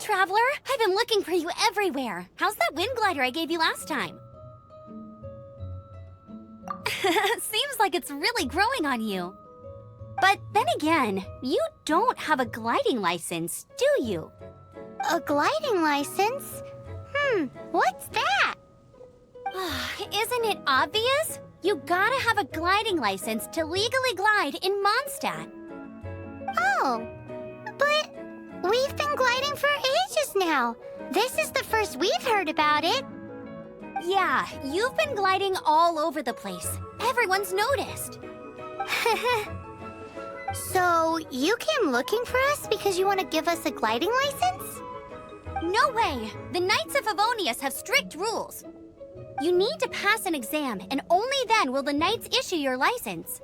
traveler! I've been looking for you everywhere. How's that wind glider I gave you last time? Seems like it's really growing on you. But then again, you don't have a gliding license, do you? A gliding license? What's that? Isn't it obvious? You gotta have a gliding license to legally glide in Mondstadt. Oh, but we've been gliding for ages now. This is the first we've heard about it. Yeah, you've been gliding all over the place. Everyone's noticed. So, you came looking for us because you want to give us a gliding license? No way! The Knights of Favonius have strict rules. You need to pass an exam, and only then will the Knights issue your license.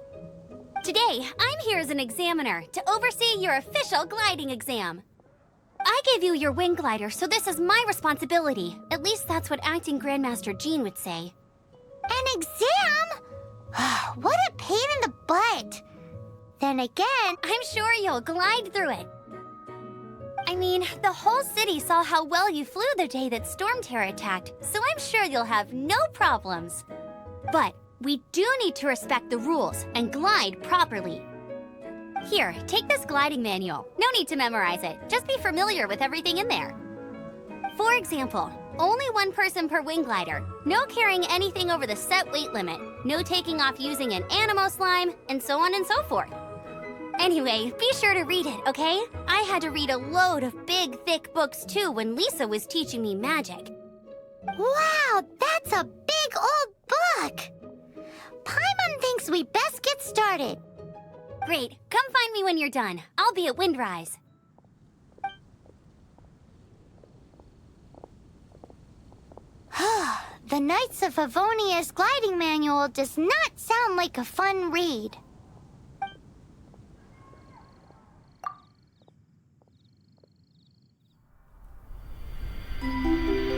Today, I'm here as an examiner to oversee your official gliding exam. I gave you your wing glider, so this is my responsibility. At least that's what Acting Grandmaster Jean would say. An exam? What a pain in the butt. Then again, I'm sure you'll glide through it. I mean, the whole city saw how well you flew the day that Storm Terror attacked, so I'm sure you'll have no problems. But we do need to respect the rules and glide properly. Here, take this gliding manual. No need to memorize it. Just be familiar with everything in there. For example, only one person per wing glider. No carrying anything over the set weight limit. No taking off using an animo slime, and so on and so forth. Anyway, be sure to read it, okay? I had to read a load of big, thick books too when Lisa was teaching me magic. Wow, that's a big old book! Paimon thinks we best get started. Great, come find me when you're done. I'll be at Windrise. The Knights of Favonius gliding manual does not sound like a fun read.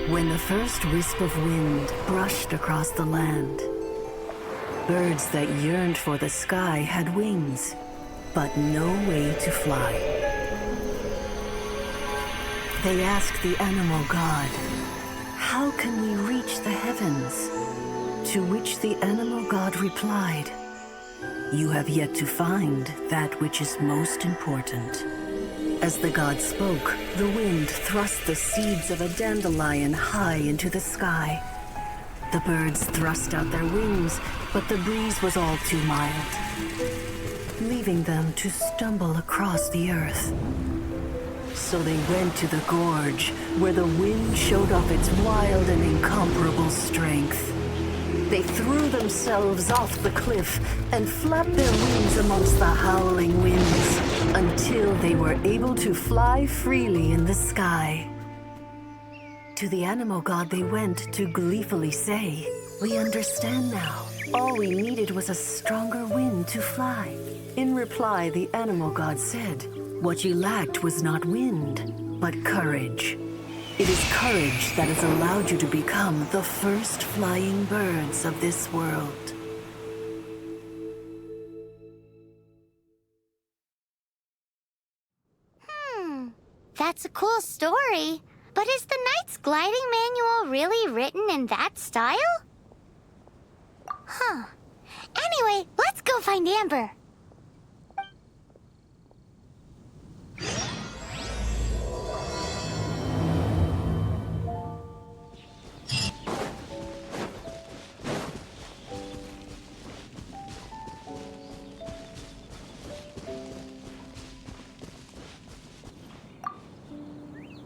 When the first wisp of wind brushed across the land, birds that yearned for the sky had wings, but no way to fly. They asked the animal god, "How can we reach the heavens?" To which the animal god replied, "You have yet to find that which is most important." As the god spoke, the wind thrust the seeds of a dandelion high into the sky. The birds thrust out their wings, but the breeze was all too mild, leaving them to stumble across the earth. So they went to the gorge, where the wind showed off its wild and incomparable strength. They threw themselves off the cliff and flapped their wings amongst the howling winds until they were able to fly freely in the sky. To the animal god they went to gleefully say, "We understand now. All we needed was a stronger wind to fly." In reply, the animal god said, "What you lacked was not wind, but courage. It is courage that has allowed you to become the first flying birds of this world." That's a cool story. But is the Knight's gliding manual really written in that style? Anyway, let's go find Amber.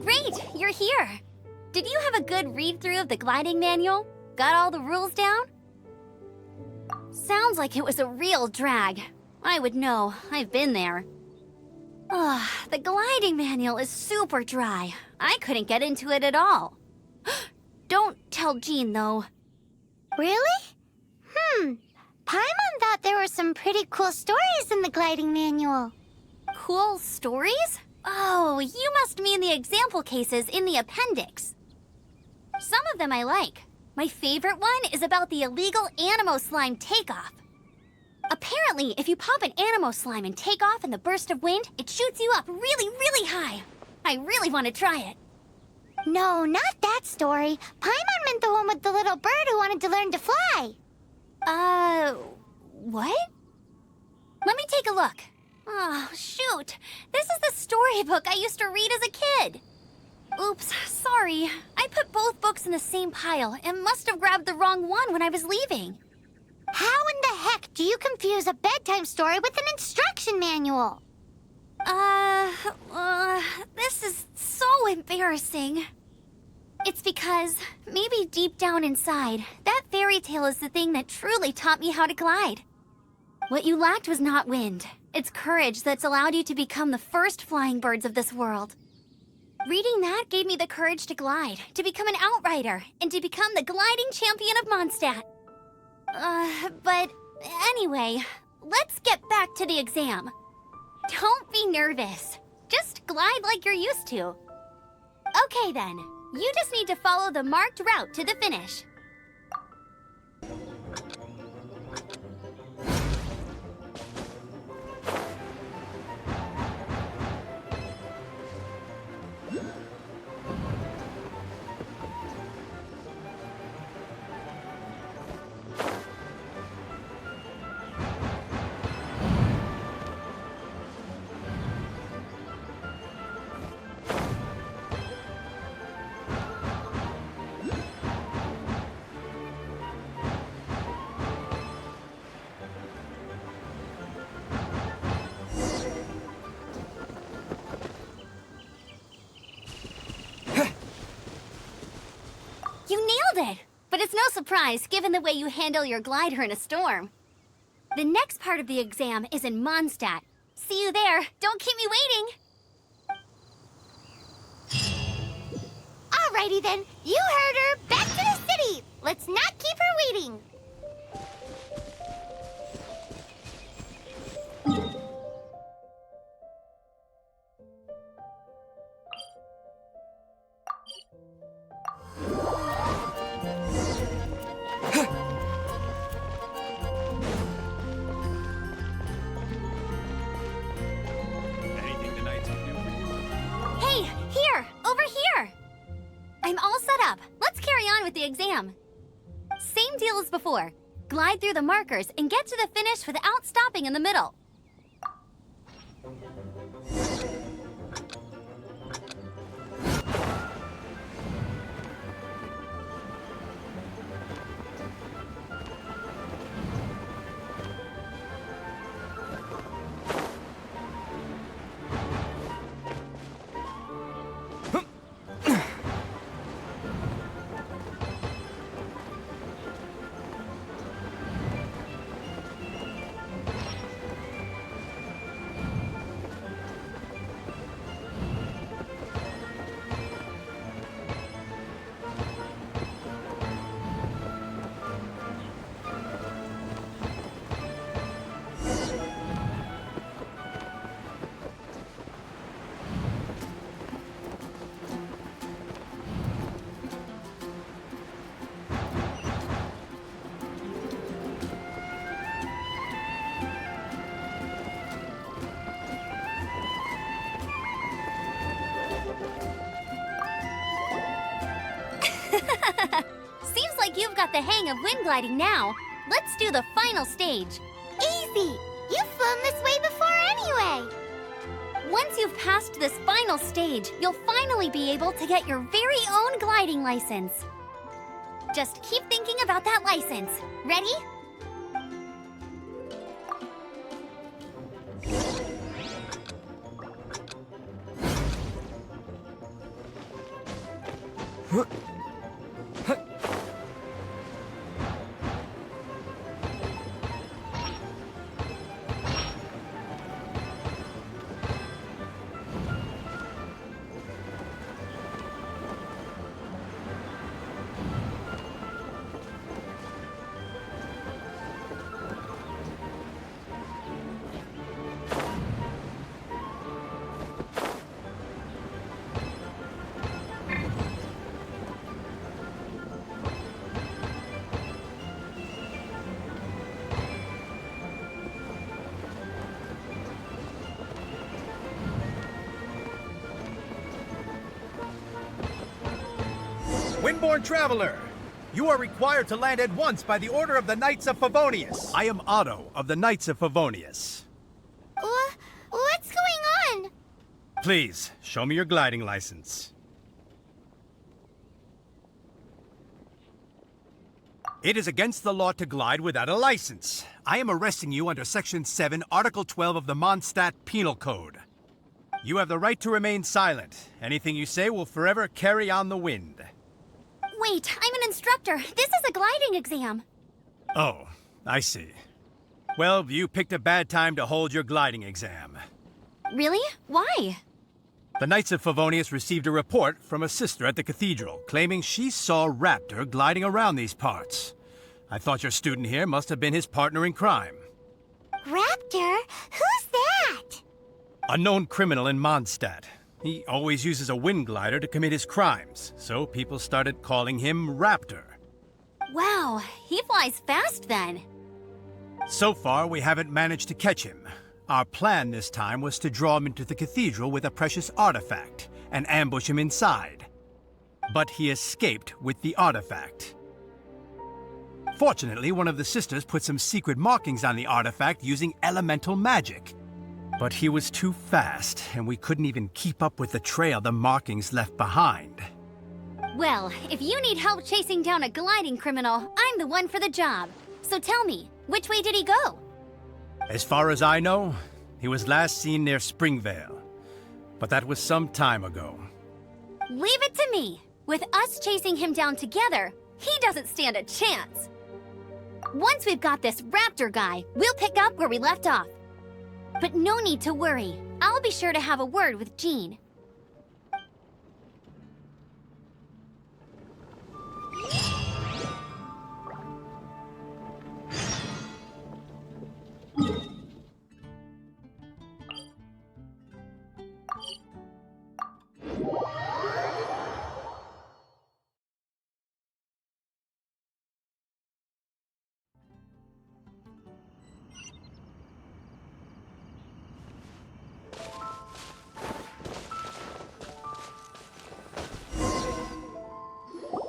Great, you're here. Did you have a good read-through of the gliding manual? Got all the rules down? Sounds like it was a real drag. I would know. I've been there. The gliding manual is super dry. I couldn't get into it at all. Don't tell Jean, though. Really? Paimon thought there were some pretty cool stories in the gliding manual. Cool stories? Oh, you must mean the example cases in the appendix. Some of them I like. My favorite one is about the illegal animo slime takeoff. Apparently, if you pop an animo slime and take off in the burst of wind, it shoots you up really, really high. I really want to try it. No, not that story. Paimon meant the one with the little bird who wanted to learn to fly. What? Let me take a look. Oh, shoot. This is the storybook I used to read as a kid. Oops, sorry. I put both books in the same pile and must have grabbed the wrong one when I was leaving. How in the heck do you confuse a bedtime story with an instruction manual? This is so embarrassing. It's because, maybe deep down inside, that fairy tale is the thing that truly taught me how to glide. What you lacked was not wind. It's courage that's allowed you to become the first flying birds of this world. Reading that gave me the courage to glide, to become an outrider, and to become the gliding champion of Mondstadt. But anyway, let's get back to the exam. Don't be nervous. Just glide like you're used to. Okay then, you just need to follow the marked route to the finish. You nailed it! But it's no surprise, given the way you handle your glider in a storm. The next part of the exam is in Mondstadt. See you there. Don't keep me waiting. Alrighty then, you heard her. Back to the city. Let's not keep her waiting. Anything tonight to do for you? Hey, here! Over here! I'm all set up. Let's carry on with the exam. Same deal as before. Glide through the markers and get to the finish without stopping in the middle. Seems like you've got the hang of wind gliding now. Let's do the final stage. Easy. You've flown this way before anyway. Once you've passed this final stage, you'll finally be able to get your very own gliding license. Just keep thinking about that license. Ready? Twin-born traveler! You are required to land at once by the order of the Knights of Favonius. I am Otto of the Knights of Favonius. What's going on? Please, show me your gliding license. It is against the law to glide without a license. I am arresting you under Section 7, Article 12 of the Mondstadt Penal Code. You have the right to remain silent. Anything you say will forever carry on the wind. Wait, I'm an instructor. This is a gliding exam. Oh, I see. Well, you picked a bad time to hold your gliding exam. Really? Why? The Knights of Favonius received a report from a sister at the cathedral claiming she saw Raptor gliding around these parts. I thought your student here must have been his partner in crime. Raptor? Who's that? A known criminal in Mondstadt. He always uses a wind glider to commit his crimes, so people started calling him Raptor. Wow, he flies fast then. So far, we haven't managed to catch him. Our plan this time was to draw him into the cathedral with a precious artifact and ambush him inside. But he escaped with the artifact. Fortunately, one of the sisters put some secret markings on the artifact using elemental magic. But he was too fast, and we couldn't even keep up with the trail the markings left behind. Well, if you need help chasing down a gliding criminal, I'm the one for the job. So tell me, which way did he go? As far as I know, he was last seen near Springvale. But that was some time ago. Leave it to me. With us chasing him down together, he doesn't stand a chance. Once we've got this Raptor guy, we'll pick up where we left off. But no need to worry. I'll be sure to have a word with Jean.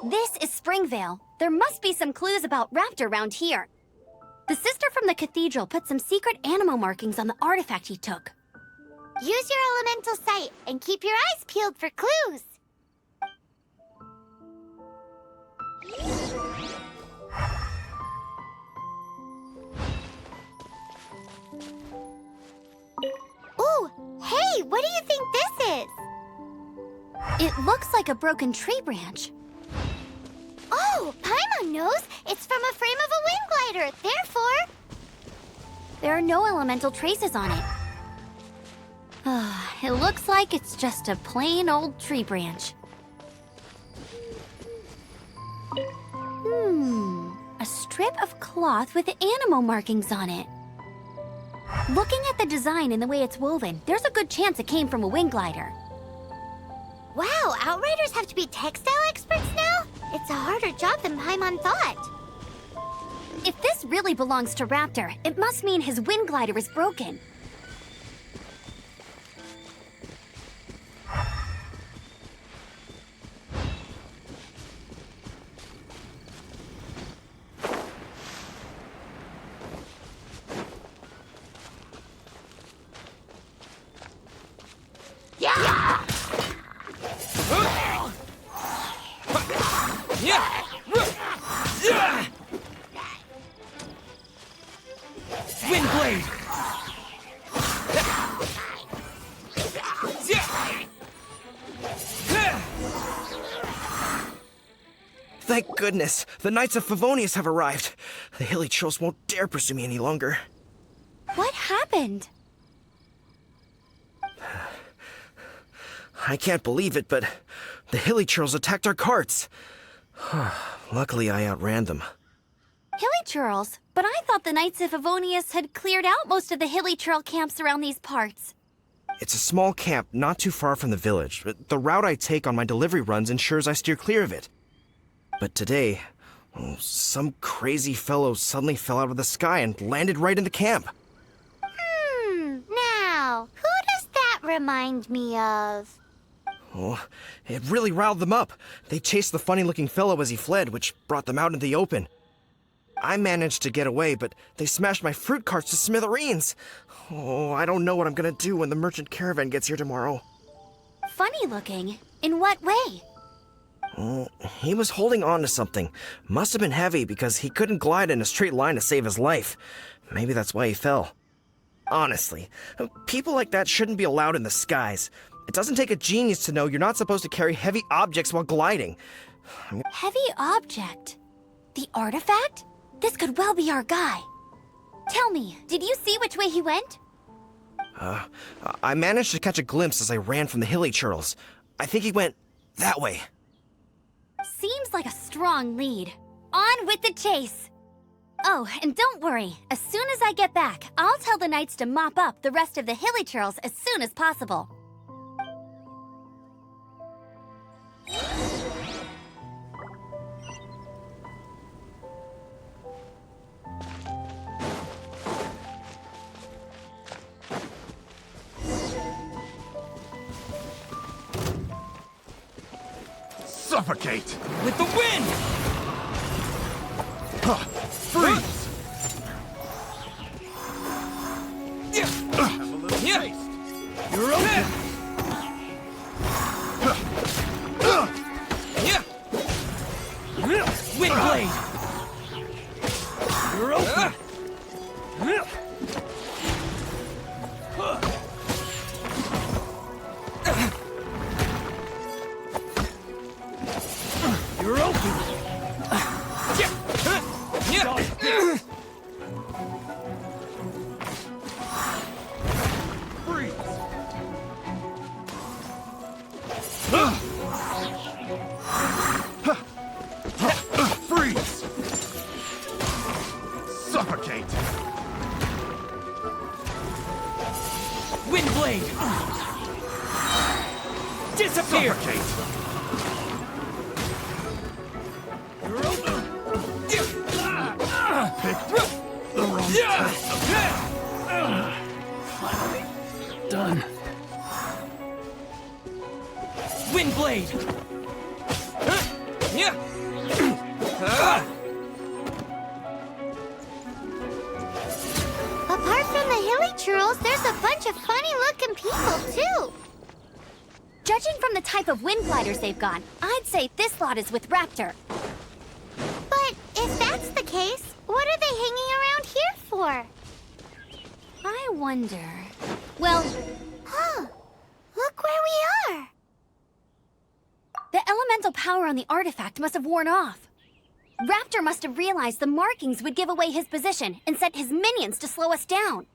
This is Springvale. There must be some clues about Raptor around here. The sister from the cathedral put some secret animal markings on the artifact he took. Use your elemental sight and keep your eyes peeled for clues. Ooh, hey, what do you think this is? It looks like a broken tree branch. Oh, Paimon knows. It's from a frame of a wind glider. Therefore, There are no elemental traces on it. It looks like it's just a plain old tree branch. A strip of cloth with animal markings on it. Looking at the design and the way it's woven, there's a good chance it came from a wind glider. wow, Outriders have to be textile experts now? It's a harder job than Paimon thought. If this really belongs to Raptor, it must mean his wind glider is broken. Wind blade! Thank goodness, the Knights of Favonius have arrived. The hilly trolls won't dare pursue me any longer. What happened? I can't believe it, but the hilly trolls attacked our carts. Luckily, I outran them. Hilly churls? But I thought the Knights of Favonius had cleared out most of the hilly churl camps around these parts. It's a small camp not too far from the village, but the route I take on my delivery runs ensures I steer clear of it. But today, some crazy fellow suddenly fell out of the sky and landed right in the camp. Now, who does that remind me of? Oh, it really riled them up. They chased the funny-looking fellow as he fled, which brought them out into the open. I managed to get away, but they smashed my fruit carts to smithereens. Oh, I don't know what I'm gonna do when the merchant caravan gets here tomorrow. Funny looking? In what way? Oh, he was holding on to something. Must have been heavy because he couldn't glide in a straight line to save his life. Maybe that's why he fell. Honestly, people like that shouldn't be allowed in the skies. It doesn't take a genius to know you're not supposed to carry heavy objects while gliding. Heavy object? The artifact? This could well be our guy. Tell me, did you see which way he went? I managed to catch a glimpse as I ran from the hilly churls. I think he went that way. Seems like a strong lead. On with the chase! Oh, and don't worry. As soon as I get back, I'll tell the knights to mop up the rest of the hilly churls as soon as possible. Suffocate! With the wind! Freeze! Have a little Yeah. taste. You're open! Yeah! Wind blade! You're open! You're open! Freeze! Freeze! Suffocate! Wind blade! Disappear! Suffocate! You're open! Picked the wrong Finally done. Wind blade! Yeah! Apart from the hilly churls, there's a bunch of funny-looking people, too. Judging from the type of wind gliders they've got, I'd say this lot is with Raptor. But if that's the case, what are they hanging around here for? I wonder... Well, Huh. Look where we are. the elemental power on the artifact must have worn off. Raptor must have realized the markings would give away his position and sent his minions to slow us down.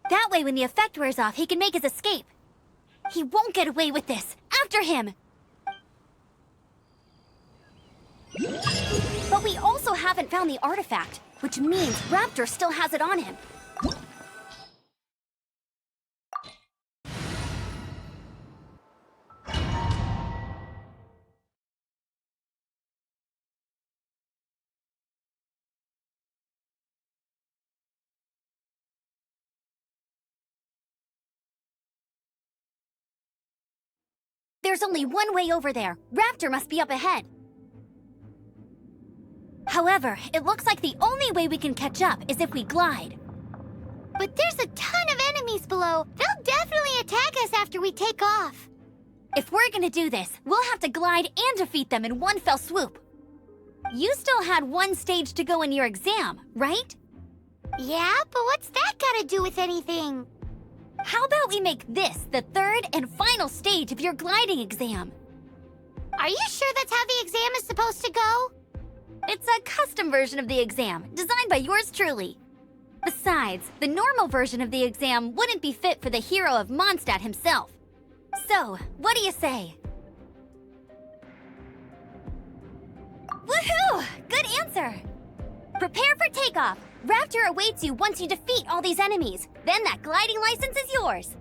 That way, when the effect wears off, he can make his escape. He won't get away with this. After him! But we also haven't found the artifact, which means Raptor still has it on him. There's only one way over there. Raptor must be up ahead. However, it looks like the only way we can catch up is if we glide. But there's a ton of enemies below. They'll definitely attack us after we take off. If we're gonna do this, we'll have to glide and defeat them in one fell swoop. You still had one stage to go in your exam, right? Yeah, but what's that got to do with anything? How about we make this the third and final stage of your gliding exam? Are you sure that's how the exam is supposed to go? It's a custom version of the exam, designed by yours truly. Besides, the normal version of the exam wouldn't be fit for the hero of Mondstadt himself. So, what do you say? Woohoo! Good answer! Prepare for takeoff. Raptor awaits you once you defeat all these enemies. Then that gliding license is yours.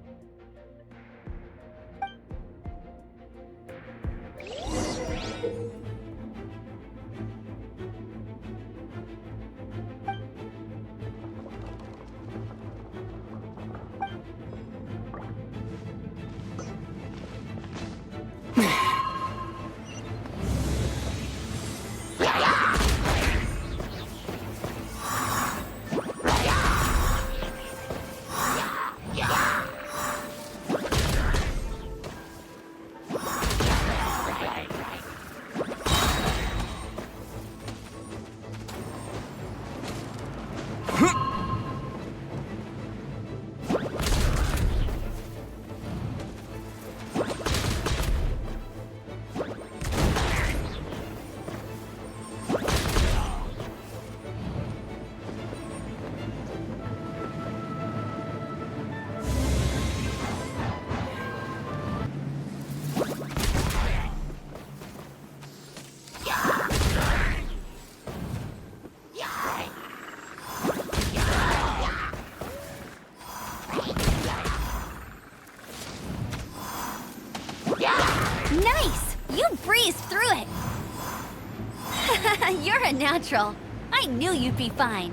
natural. I knew you'd be fine.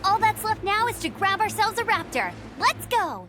All that's left now is to grab ourselves a raptor. Let's go!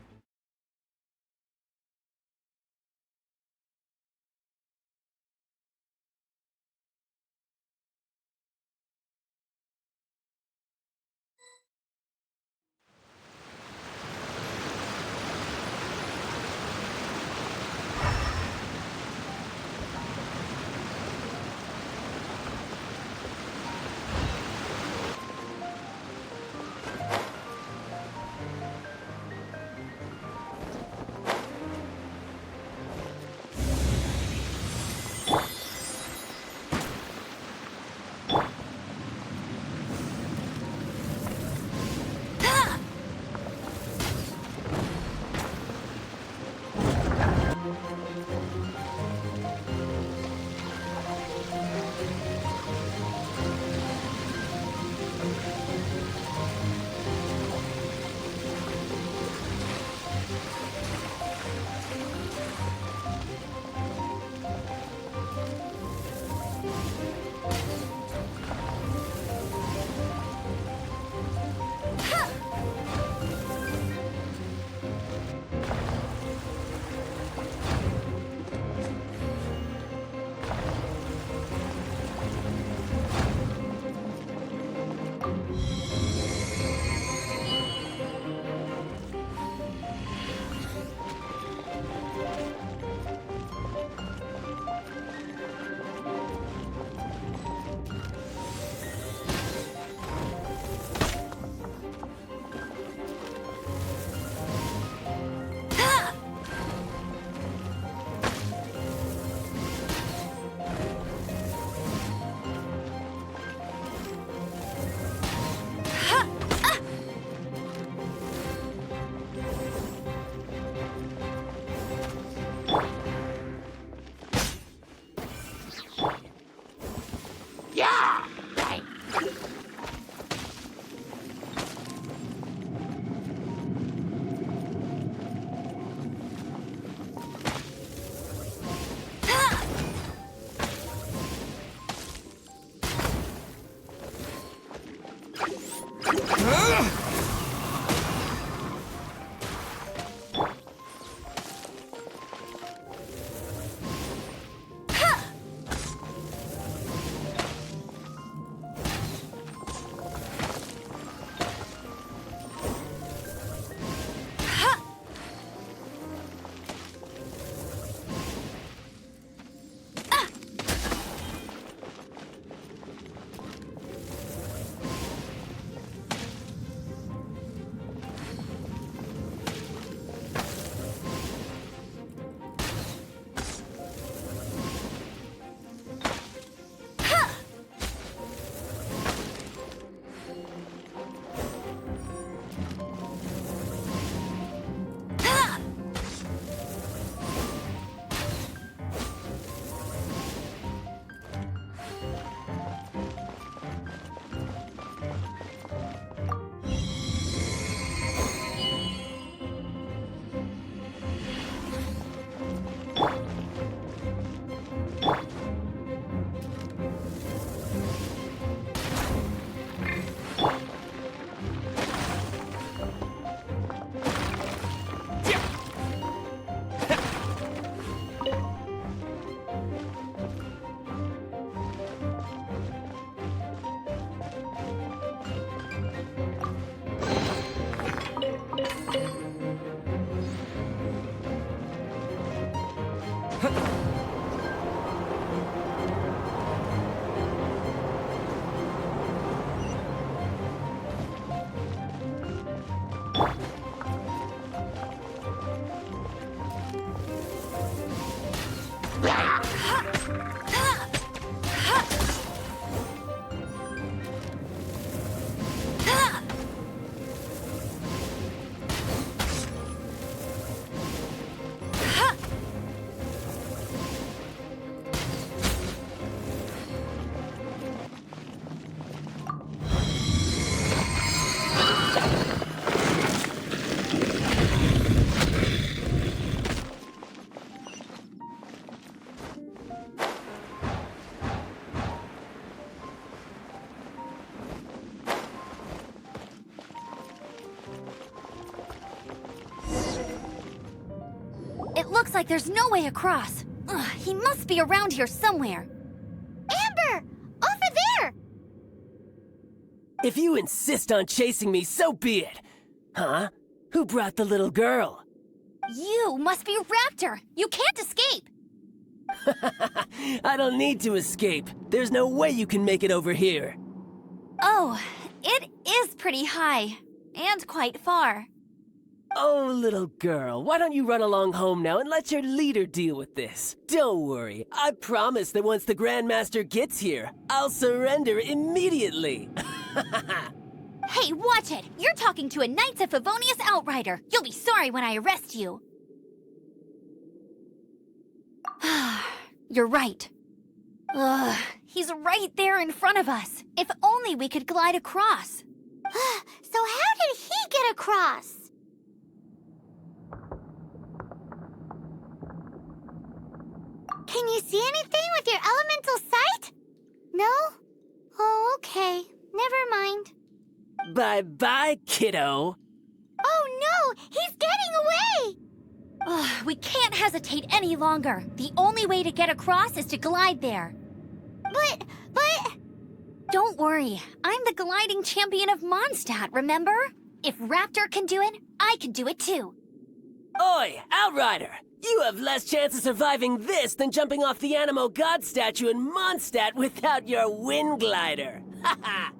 looks like there's no way across. Ugh, he must be around here somewhere. Amber! Over there! If you insist on chasing me, so be it. Huh? Who brought the little girl? You must be Raptor. You can't escape. I don't need to escape. There's no way you can make it over here. Oh, it is pretty high. And quite far. Oh, little girl, why don't you run along home now and let your leader deal with this? Don't worry, I promise that once the Grandmaster gets here, I'll surrender immediately. Hey, watch it! You're talking to a Knights of Favonius outrider. You'll be sorry when I arrest you. You're right. Ugh, he's right there in front of us. If only we could glide across. So how did he get across? Can you see anything with your elemental sight? No? Oh, okay. Never mind. Bye-bye, kiddo. Oh no! He's getting away! Ugh, we can't hesitate any longer. The only way to get across is to glide there. But... Don't worry. I'm the gliding champion of Mondstadt, remember? If Raptor can do it, I can do it too. Oi, Outrider! You have less chance of surviving this than jumping off the Animo God statue in Mondstadt without your wind glider. Haha!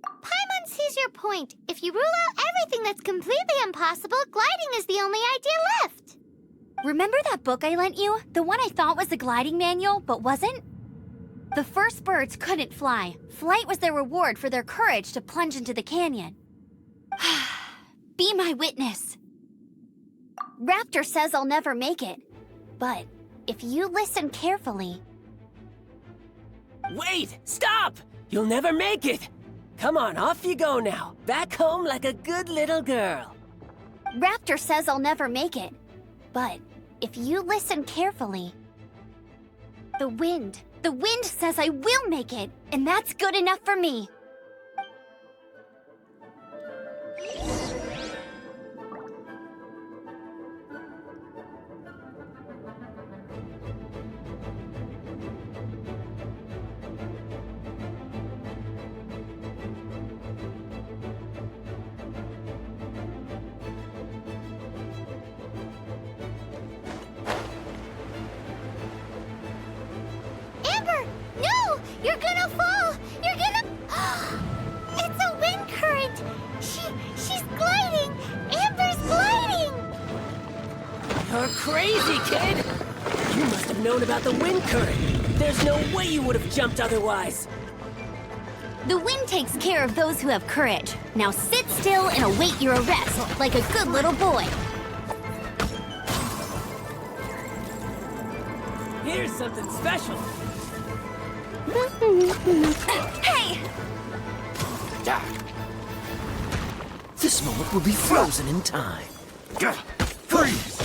Paimon sees your point. If you rule out everything that's completely impossible, gliding is the only idea left. Remember that book I lent you? The one I thought was the gliding manual, but wasn't? The first birds couldn't fly. Flight was their reward for their courage to plunge into the canyon. Be my witness. Raptor says I'll never make it. But if you listen carefully... Wait! Stop! You'll never make it! Come on, off you go now. Back home like a good little girl. Raptor says I'll never make it. But if you listen carefully... The wind says I will make it, and that's good enough for me. Amber! No! You're gonna fall! You're gonna... It's a wind current! She's gliding! Amber's gliding! You're crazy, kid! You must have known about the wind current. There's no way you would have jumped otherwise. The wind takes care of those who have courage. Now sit still and await your arrest, like a good little boy. Here's something special. Hey! This moment will be frozen in time. Freeze!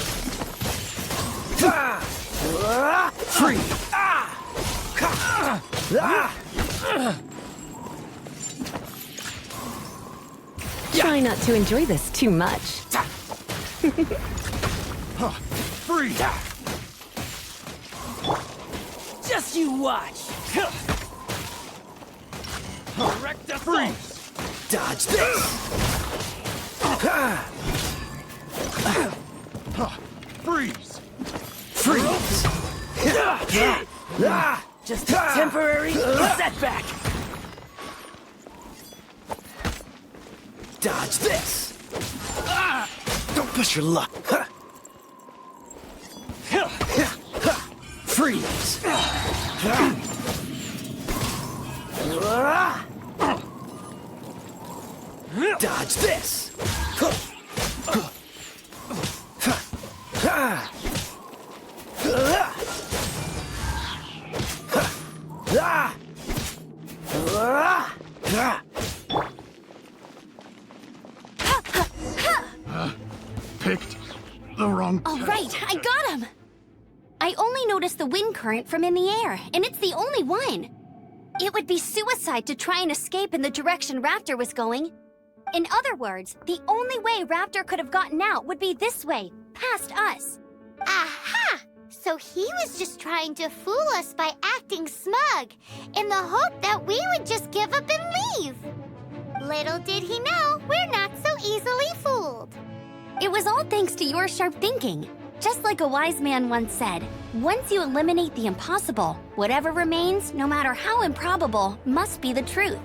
Freeze! Try not to enjoy this too much. Freeze! Just you watch. Freeze! Dodge this. Freeze! Freeze. Just a temporary setback. Dodge this. Don't push your luck. Freeze. Dodge this. Picked the wrong... All right, I got him! I only noticed the wind current from in the air, and it's the only one. It would be suicide to try and escape in the direction Raptor was going. In other words, the only way Raptor could have gotten out would be this way, past us. Aha! So he was just trying to fool us by acting smug, in the hope that we would just give up and leave. Little did he know, we're not so easily fooled. It was all thanks to your sharp thinking. Just like a wise man once said, once you eliminate the impossible, whatever remains, no matter how improbable, must be the truth.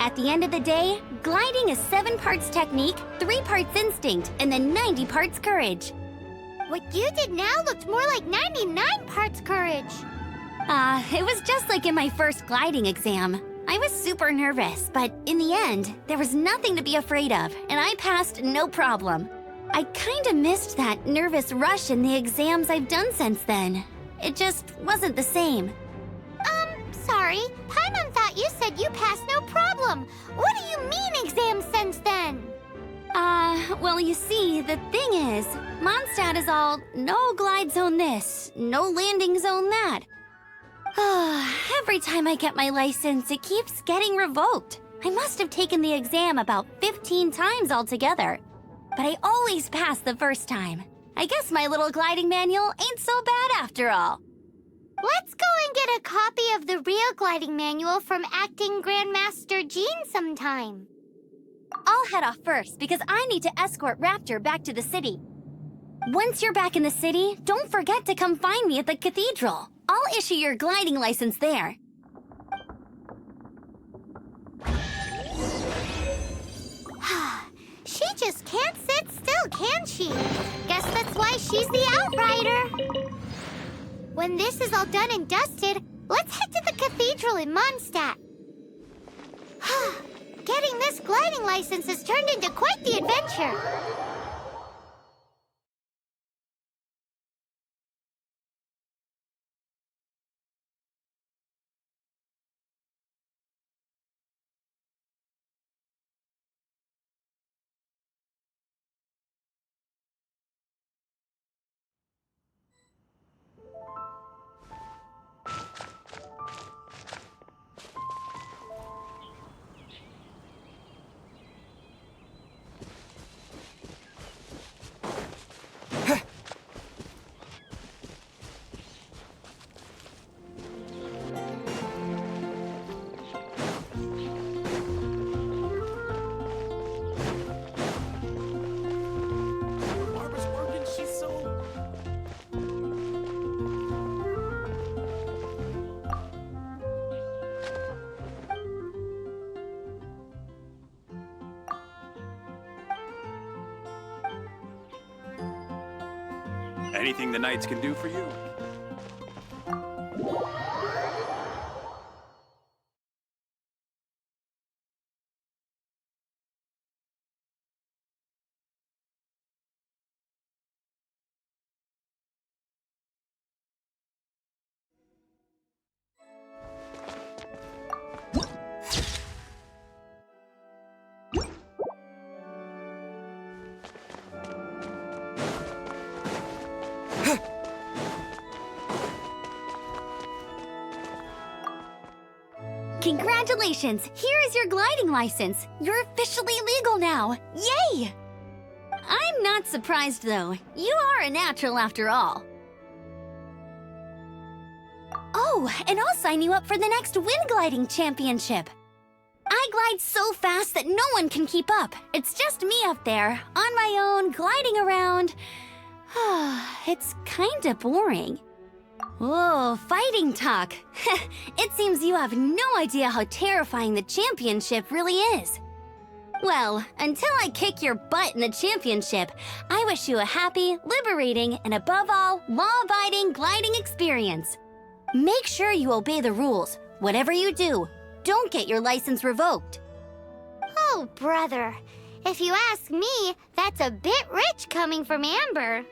At the end of the day, gliding is 7 parts technique, 3 parts instinct, and then 90 parts courage. What you did now looked more like 99 parts courage. It was just like in my first gliding exam. I was super nervous, but in the end, there was nothing to be afraid of, and I passed no problem. I kinda missed that nervous rush in the exams I've done since then. It just wasn't the same. Sorry. Paimon thought you said you passed no problem. What do you mean exams since then? Well, you see, the thing is, Mondstadt is all no glide zone this, no landing zone that. Every time I get my license, it keeps getting revoked. I must have taken the exam about 15 times altogether. But I always pass the first time. I guess my little gliding manual ain't so bad after all. Let's go and get a copy of the real gliding manual from Acting Grandmaster Jean sometime. I'll head off first because I need to escort Raptor back to the city. Once you're back in the city, don't forget to come find me at the cathedral. I'll issue your gliding license there. She just can't sit still, can she? Guess that's why she's the Outrider. When this is all done and dusted, let's head to the cathedral in Mondstadt. Getting this gliding license has turned into quite the adventure. Barbara's working, she's so... Anything the Knights can do for you? Congratulations! Here is your gliding license. You're officially legal now. Yay! I'm not surprised, though. You are a natural after all. Oh, and I'll sign you up for the next wind gliding championship. I glide so fast that no one can keep up. It's just me up there, on my own, gliding around. It's kinda boring. Oh, fighting talk. It seems you have no idea how terrifying the championship really is. Well, until I kick your butt in the championship, I wish you a happy, liberating, and above all, law-abiding gliding experience. Make sure you obey the rules. Whatever you do, don't get your license revoked. Oh, brother. If you ask me, that's a bit rich coming from Amber.